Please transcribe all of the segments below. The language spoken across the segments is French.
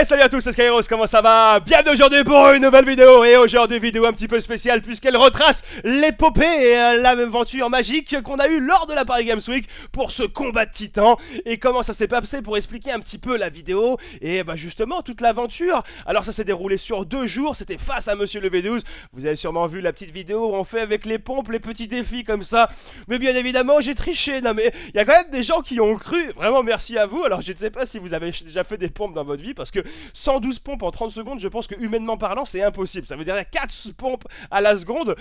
Hey, salut à tous, c'est Skyros, comment ça va? Bienvenue aujourd'hui pour une nouvelle vidéo. Et aujourd'hui, vidéo un petit peu spéciale puisqu'elle retrace l'épopée et l'aventure magique qu'on a eue lors de la Paris Games Week pour ce combat de titans. Et comment ça s'est passé pour expliquer un petit peu la vidéo et bah justement toute l'aventure. Alors ça s'est déroulé sur 2 jours, c'était face à Monsieur le V12. Vous avez sûrement vu la petite vidéo où on fait avec les pompes les petits défis comme ça. Mais bien évidemment, j'ai triché. Non mais il y a quand même des gens qui ont cru. Vraiment merci à vous. Alors je ne sais pas si vous avez déjà fait des pompes dans votre vie parce que 112 pompes en 30 secondes, je pense que humainement parlant, c'est impossible. Ça veut dire 4 pompes à la seconde.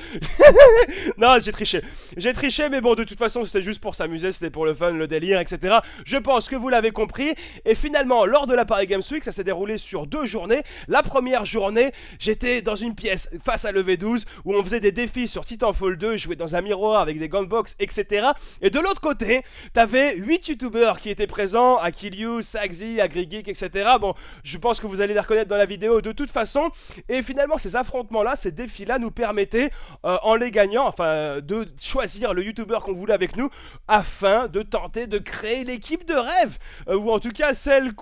Non, j'ai triché. J'ai triché, mais bon, de toute façon, c'était juste pour s'amuser, c'était pour le fun, le délire, etc. Je pense que vous l'avez compris. Et finalement, lors de la Paris Games Week, ça s'est déroulé sur 2 journées. La première journée, j'étais dans une pièce face à le V12 où on faisait des défis sur Titanfall 2, jouer dans un miroir avec des gunbox, etc. Et de l'autre côté, t'avais 8 youtubeurs qui étaient présents, Akiliu, Saxi, AgriGeek, etc. Bon, je pense que vous allez les reconnaître dans la vidéo de toute façon. Et finalement, ces affrontements-là, ces défis-là nous permettaient, en les gagnant, enfin, de choisir le youtubeur qu'on voulait avec nous, afin de tenter de créer l'équipe de rêve, ou en tout cas celle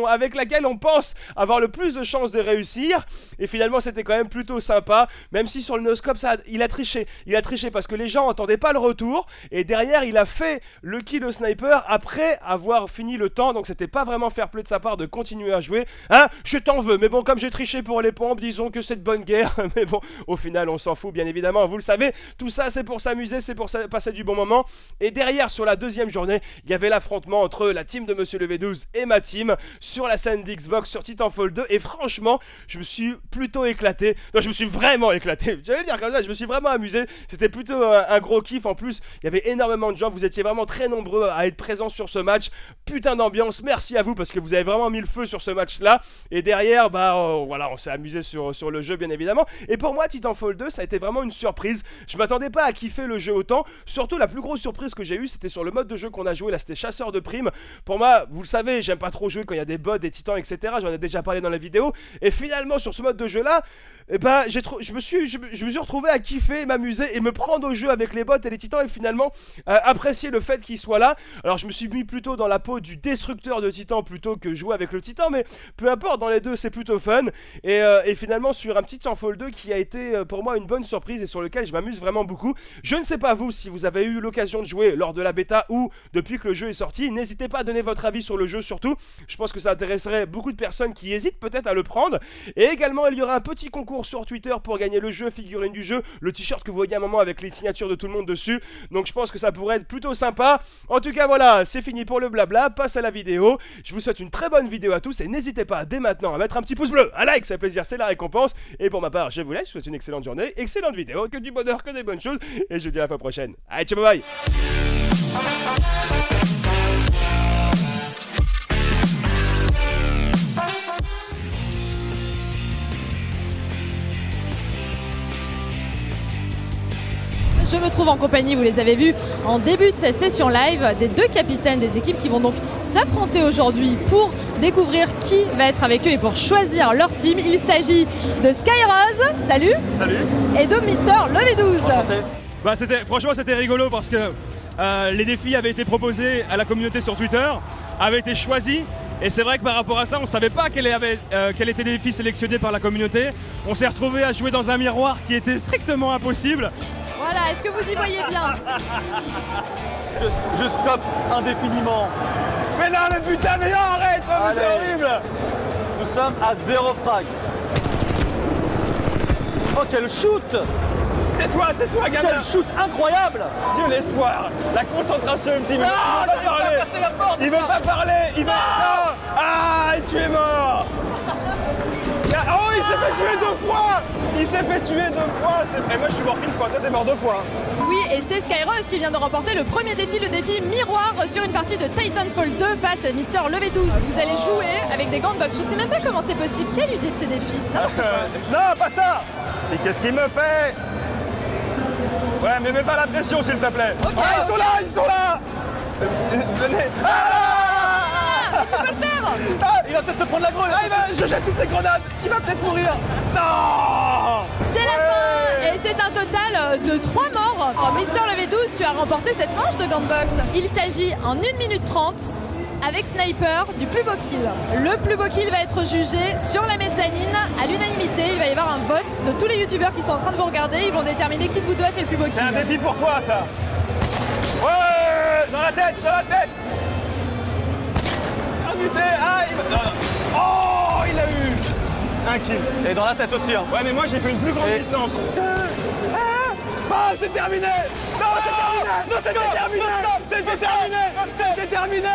avec laquelle on pense avoir le plus de chances de réussir. Et finalement, c'était quand même plutôt sympa, même si sur le noscope, il a triché. Il a triché parce que les gens n'entendaient pas le retour, et derrière, il a fait le kill au sniper après avoir fini le temps, donc c'était pas vraiment fair play de sa part de continuer à jouer. Hein, je t'en veux, mais bon, comme j'ai triché pour les pompes, disons que c'est de bonne guerre. Mais bon, au final, on s'en fout, bien évidemment, vous le savez. Tout ça, c'est pour s'amuser, c'est pour passer du bon moment. Et derrière, sur la deuxième journée, il y avait l'affrontement entre la team de Monsieur le V12 et ma team sur la scène d'Xbox sur Titanfall 2. Et franchement, je me suis plutôt éclaté. Non, je me suis vraiment éclaté. J'allais dire comme ça, je me suis vraiment amusé. C'était plutôt un gros kiff. En plus, il y avait énormément de gens. Vous étiez vraiment très nombreux à être présents sur ce match. Putain d'ambiance. Merci à vous parce que vous avez vraiment mis le feu sur ce match-là. Et derrière, bah voilà, on s'est amusé sur le jeu, bien évidemment. Et pour moi, Titanfall 2, ça a été vraiment une surprise. Je m'attendais pas à kiffer le jeu autant. Surtout, la plus grosse surprise que j'ai eue, c'était sur le mode de jeu qu'on a joué. Là, c'était chasseur de primes. Pour moi, vous le savez, j'aime pas trop jouer quand il y a des bots, des titans, etc. J'en ai déjà parlé dans la vidéo. Et finalement, sur ce mode de jeu-là, eh ben, je me suis retrouvé à kiffer, m'amuser et me prendre au jeu avec les bots et les titans. Et finalement, apprécier le fait qu'ils soient là. Alors, je me suis mis plutôt dans la peau du destructeur de titans plutôt que jouer avec le titan. Mais peu importe, dans les deux, c'est plutôt fun. Et finalement, sur un petit Titanfall 2 qui a été pour moi une bonne surprise et sur lequel je m'amuse vraiment beaucoup. Je ne sais pas vous, si vous avez eu l'occasion de jouer lors de la bêta ou depuis que le jeu est sorti. N'hésitez pas à donner votre avis sur le jeu surtout. Je pense que ça intéresserait beaucoup de personnes qui hésitent peut-être à le prendre. Et également, il y aura un petit concours sur Twitter pour gagner le jeu, figurine du jeu, le t-shirt que vous voyez à un moment avec les signatures de tout le monde dessus. Donc je pense que ça pourrait être plutôt sympa. En tout cas, voilà, c'est fini pour le blabla. Passe à la vidéo. Je vous souhaite une très bonne vidéo à tous et n'hésitez pas dès maintenant à mettre un petit pouce bleu, un like, ça fait plaisir, c'est la récompense. Et pour ma part, je vous laisse, je vous souhaite une excellente journée, excellente vidéo, que du bonheur, que des bonnes choses. Et je vous dis à la fois prochaine. Allez, ciao, bye bye. Je me trouve en compagnie, vous les avez vus en début de cette session live, des 2 capitaines des équipes qui vont donc s'affronter aujourd'hui pour découvrir qui va être avec eux et pour choisir leur team. Il s'agit de Skyrose, salut. Salut. Et de Mister le V12. Enchanté. Bah franchement c'était rigolo parce que les défis avaient été proposés à la communauté sur Twitter, avaient été choisis. Et c'est vrai que par rapport à ça, on ne savait pas quels étaient les défis sélectionnés par la communauté. On s'est retrouvé à jouer dans un miroir qui était strictement impossible. Voilà, est-ce que vous y voyez bien? Je scope indéfiniment. Mais non, mais putain, mais non, arrête, mais c'est horrible. Nous sommes à 0 frag. Oh, quel shoot! Tais-toi, gamin. Quel shoot incroyable! Dieu, l'espoir, la concentration ultime. Non, il veut pas parler. Passer la porte, Il veut pas parler. Il veut... Non. Ah, et tu es mort. Oh, il s'est fait tuer 2 fois. Il s'est fait tuer 2 fois. Et moi, je suis mort 1 fois. Toi, t'es mort 2 fois. Oui, et c'est Skyrose qui vient de remporter le premier défi, le défi miroir sur une partie de Titanfall 2 face à Mister le V12. Vous allez jouer avec des gunbox. Je sais même pas comment c'est possible. Qui a l'idée de ces défis? C'est n'importe quoi. Non, pas ça. Et qu'est-ce qu'il me fait? Ouais, mais mets pas la pression, s'il te plaît. Okay, ah, ils sont là. Venez. Ah, tu peux le faire. Ah, il va peut-être se prendre la grosse. Je jette toutes les grenades. Il va peut-être mourir. Non. C'est la fin. Et c'est un total de 3 morts. Oh, Mister le V12, tu as remporté cette manche de gunbox. Il s'agit en 1 minute 30 avec Sniper du plus beau kill. Le plus beau kill va être jugé sur la mezzanine à l'unanimité. Il va y avoir un vote de tous les youtubeurs qui sont en train de vous regarder. Ils vont déterminer qui de vous deux a fait le plus beau kill. C'est un défi pour toi, ça. Ouais, dans la tête, dans la tête. Ah, putain, ah, oh, il a eu un kill. Et dans la tête aussi. Hein. Ouais, mais moi, j'ai fait une plus grande distance. C'est terminé. Non, c'est terminé. C'était terminé. C'était terminé.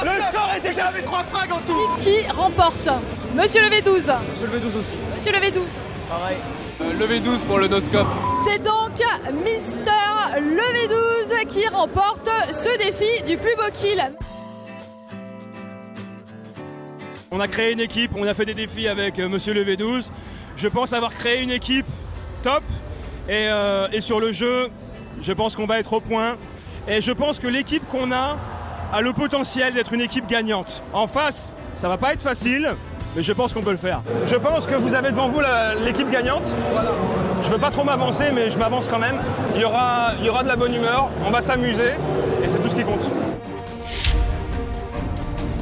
Le score était j'avais 3 frags en tout. Qui remporte? Monsieur le V12. Monsieur le V12 aussi. Monsieur le V12. Pareil. Le V12 pour le noscope. C'est donc Mister le V12 qui remporte ce défi du plus beau kill. On a créé une équipe, on a fait des défis avec Monsieur le V12. Je pense avoir créé une équipe top. Et sur le jeu, je pense qu'on va être au point. Et je pense que l'équipe qu'on a le potentiel d'être une équipe gagnante. En face, ça va pas être facile, mais je pense qu'on peut le faire. Je pense que vous avez devant vous l'équipe gagnante. Je veux pas trop m'avancer, mais je m'avance quand même. Il y aura de la bonne humeur, on va s'amuser, et c'est tout ce qui compte.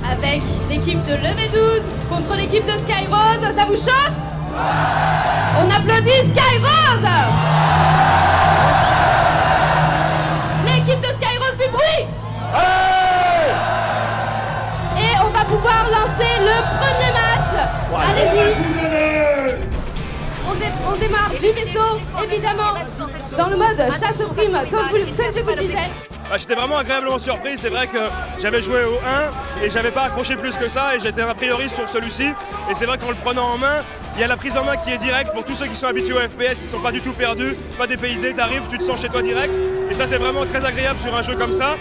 Avec l'équipe de LeV12 contre l'équipe de Skyrose, ça vous chauffe? On applaudit Skyrose! L'équipe de Skyrose du bruit! Allez! Et on va pouvoir lancer le premier match. Allez-y! On démarre du vaisseau, évidemment, dans le mode chasse aux primes, comme je vous le disais. J'étais vraiment agréablement surpris, c'est vrai que j'avais joué au 1 et j'avais pas accroché plus que ça et j'étais a priori sur celui-ci et c'est vrai qu'en le prenant en main, il y a la prise en main qui est directe pour tous ceux qui sont habitués au FPS, ils sont pas du tout perdus, pas dépaysés, t'arrives, tu te sens chez toi direct et ça c'est vraiment très agréable sur un jeu comme ça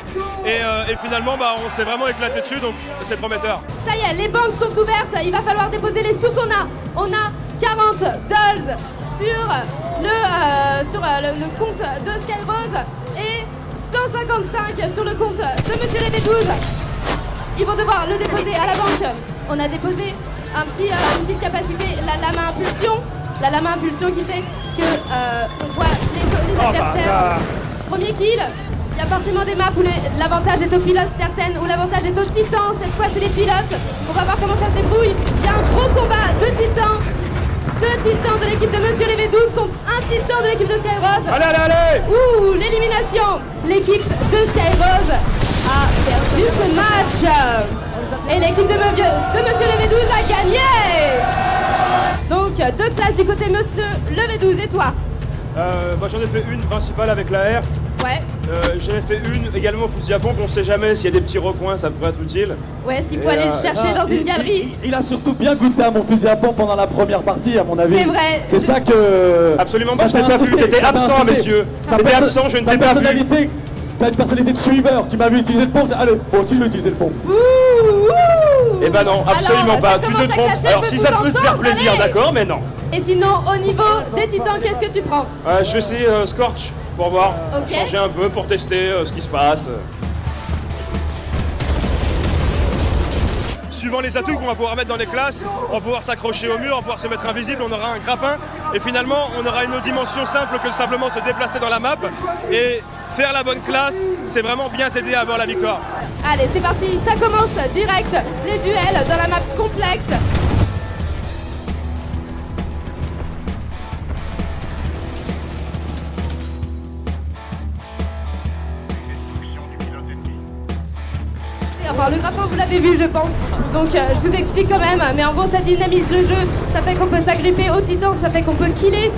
et finalement on s'est vraiment éclaté dessus donc c'est prometteur. Ça y est, les banques sont ouvertes, il va falloir déposer les sous qu'on a. On a 40 dolls sur le compte de Skyrose et 155 sur le compte de Monsieur les V12. Ils vont devoir le déposer à la banque. On a déposé une petite capacité, la lame à impulsion. La lame à impulsion qui fait que on voit les adversaires. Premier kill. Il y a forcément des maps où l'avantage est aux pilotes, certaines où l'avantage est aux titans. Cette fois c'est les pilotes. On va voir comment ça se débrouille. Il y a un gros combat de titans. 2 titans de l'équipe de Monsieur les V12 contre un titan de l'équipe de Skyrose. Allez, allez, allez! Ouh, l'élimination. L'équipe de Skyrose a perdu ce match. Et l'équipe de Monsieur le V12 a gagné. Donc, 2 classes du côté Monsieur le V12 et toi? J'en ai fait une principale avec la R. Ouais. J'en ai fait une également au Fusil Japon qu'on sait jamais s'il y a des petits recoins, ça pourrait être utile. Ouais, s'il faut aller le chercher dans une galerie. Il a surtout bien goûté à mon fusil à pompe pendant la première partie, à mon avis. C'est vrai. C'est ça que. Absolument pas, je t'ai pas vu, t'étais absent, messieurs. T'étais absent, je ne t'ai pas vu. T'as une personnalité de suiveur, tu m'as vu utiliser le pont, allez, moi aussi je vais utiliser le pont. Eh ben non, absolument alors, pas, tu te trompes. Alors si ça peut se faire plaisir, allez. d'accord, mais non. Et sinon, au niveau des titans, qu'est-ce que tu prends? Je vais essayer Scorch pour voir, Ok. changer un peu, pour tester ce qui se passe. Suivant les atouts qu'on va pouvoir mettre dans les classes, on va pouvoir s'accrocher au mur, on va pouvoir se mettre invisible, on aura un grappin et finalement on aura une dimension simple que de simplement se déplacer dans la map et faire la bonne classe, c'est vraiment bien t'aider à avoir la victoire. Allez, c'est parti, ça commence direct, les duels dans la map complexe. Enfin, le grappin, vous l'avez vu, je pense. Donc, je vous explique quand même. Mais en gros, ça dynamise le jeu. Ça fait qu'on peut s'agripper aux titans. Ça fait qu'on peut killer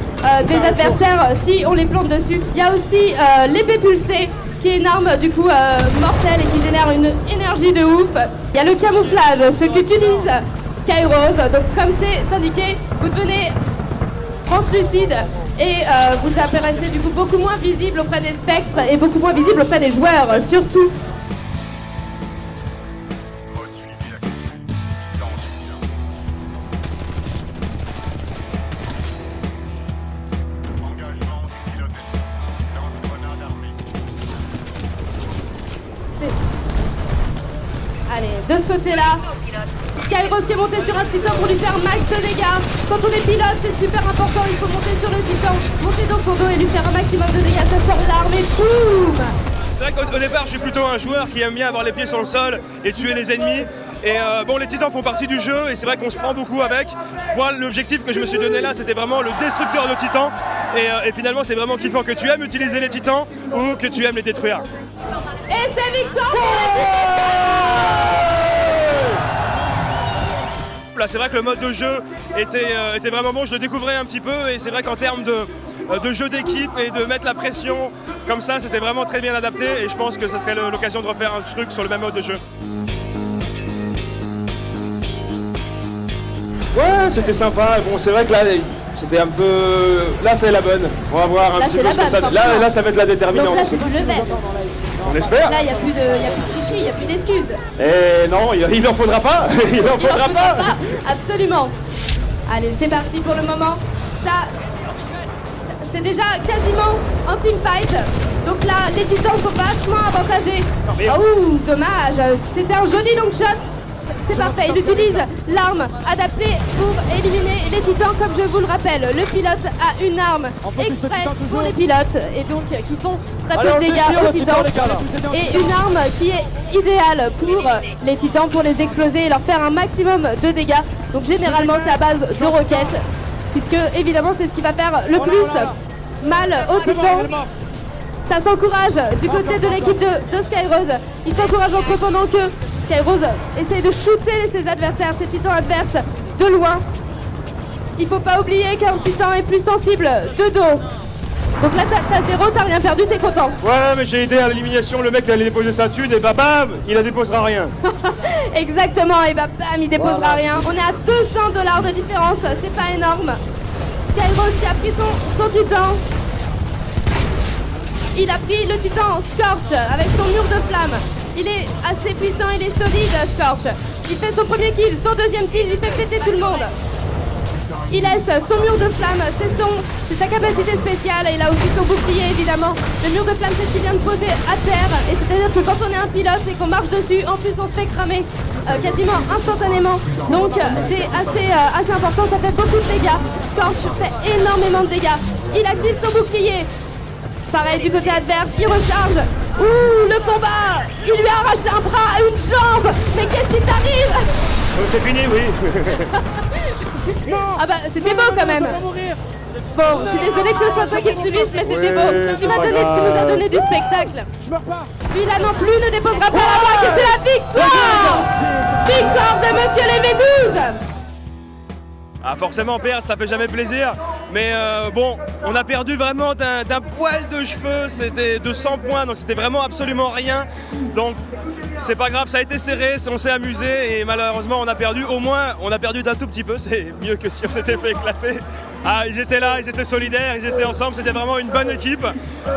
des adversaires si on les plante dessus. Il y a aussi l'épée pulsée, qui est une arme du coup mortelle et qui génère une énergie de ouf. Il y a le camouflage, ce qu'utilise Skyrose. Donc, comme c'est indiqué, vous devenez translucide et vous apparaissez du coup beaucoup moins visible auprès des spectres et beaucoup moins visible auprès des joueurs, surtout. Allez, de ce côté-là, Skyrose qui est monté sur un titan pour lui faire un max de dégâts. Quand on est pilote, c'est super important, il faut monter sur le titan, monter dans son dos et lui faire un maximum de dégâts. Ça sort l'arme et boum! C'est vrai qu'au départ, je suis plutôt un joueur qui aime bien avoir les pieds sur le sol et tuer les ennemis. Et bon, les titans font partie du jeu et c'est vrai qu'on se prend beaucoup avec. Moi, l'objectif que je me suis donné là, c'était vraiment le destructeur de titans. Et finalement, c'est vraiment kiffant que tu aimes utiliser les titans ou que tu aimes les détruire. Et c'est victoire pour l'équipe. Là, c'est vrai que le mode de jeu était vraiment bon, je le découvrais un petit peu et c'est vrai qu'en termes de jeu d'équipe et de mettre la pression comme ça, c'était vraiment très bien adapté et je pense que ça serait l'occasion de refaire un truc sur le même mode de jeu. Ouais, c'était sympa. Bon, c'est vrai que là, c'était un peu... Là, c'est la bonne. On va voir un Là, petit c'est peu la ce que ça... bonne, Là, ça va être la déterminante. Donc là, c'est du level. On espère. Là, il n'y a plus de chichi, il n'y a plus d'excuses. Et non, il n'en faudra pas. Il n'en faudra pas. Absolument. Allez, c'est parti pour le moment. C'est déjà quasiment en team fight. Donc là, les titans sont vachement avantagés. Oh, dommage. C'était un joli long shot. C'est parfait, il utilise l'arme adaptée pour éliminer les titans, comme je vous le rappelle. Le pilote a une arme exprès pour les pilotes et donc qui font très peu de dégâts aux titans. Et une arme qui est idéale pour les titans pour les exploser et leur faire un maximum de dégâts. Donc généralement c'est à base de roquettes, puisque évidemment c'est ce qui va faire le plus mal aux titans. Ça s'encourage du côté de l'équipe de Skyrose. Ils s'encouragent entre eux pendant que Skyrose essaye de shooter ses adversaires, ses titans adverses, de loin. Il faut pas oublier qu'un titan est plus sensible de dos. Donc là, t'as zéro, t'as rien perdu, t'es content. Ouais, mais j'ai aidé à l'élimination, le mec il allait déposer sa thune et bam, il la déposera rien. Exactement, et bah bam, il déposera rien. On est à 200 $ de différence, c'est pas énorme. Skyrose qui a pris son titan. Il a pris le titan Scorch avec son mur de flamme. Il est assez puissant, il est solide, Scorch. Il fait son premier kill, son deuxième kill, il fait péter tout le monde. Il laisse son mur de flamme, c'est sa capacité spéciale. Il a aussi son bouclier, évidemment. Le mur de flamme, c'est ce qu'il vient de poser à terre. Et c'est-à-dire que quand on est un pilote et qu'on marche dessus, en plus on se fait cramer quasiment instantanément. Donc c'est assez important, ça fait beaucoup de dégâts. Scorch fait énormément de dégâts. Il active son bouclier. Pareil du côté adverse, il recharge. Ouh, le combat. Il lui a arraché un bras, une jambe. Mais qu'est-ce qui t'arrive? C'est fini, oui. Ah bah c'était beau quand même. Bon, je suis désolée que ce soit toi qui le subisse, mais c'était beau. Tu nous as donné du spectacle. Celui-là non plus ne déposera pas la marque, c'est la victoire. Victoire de Monsieur les V12. Ah, forcément perdre ça fait jamais plaisir, mais bon, on a perdu vraiment d'un poil de cheveux, c'était de 100 points, donc c'était vraiment absolument rien, donc c'est pas grave, ça a été serré, on s'est amusé et malheureusement on a perdu, au moins on a perdu d'un tout petit peu, c'est mieux que si on s'était fait éclater. Ah, ils étaient là, ils étaient solidaires, ils étaient ensemble, c'était vraiment une bonne équipe.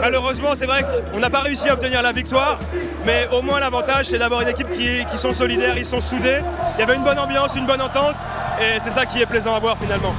Malheureusement c'est vrai qu'on n'a pas réussi à obtenir la victoire, mais au moins l'avantage c'est d'avoir une équipe qui sont solidaires, ils sont soudés, il y avait une bonne ambiance, une bonne entente et c'est ça qui est plaisant à voir finalement.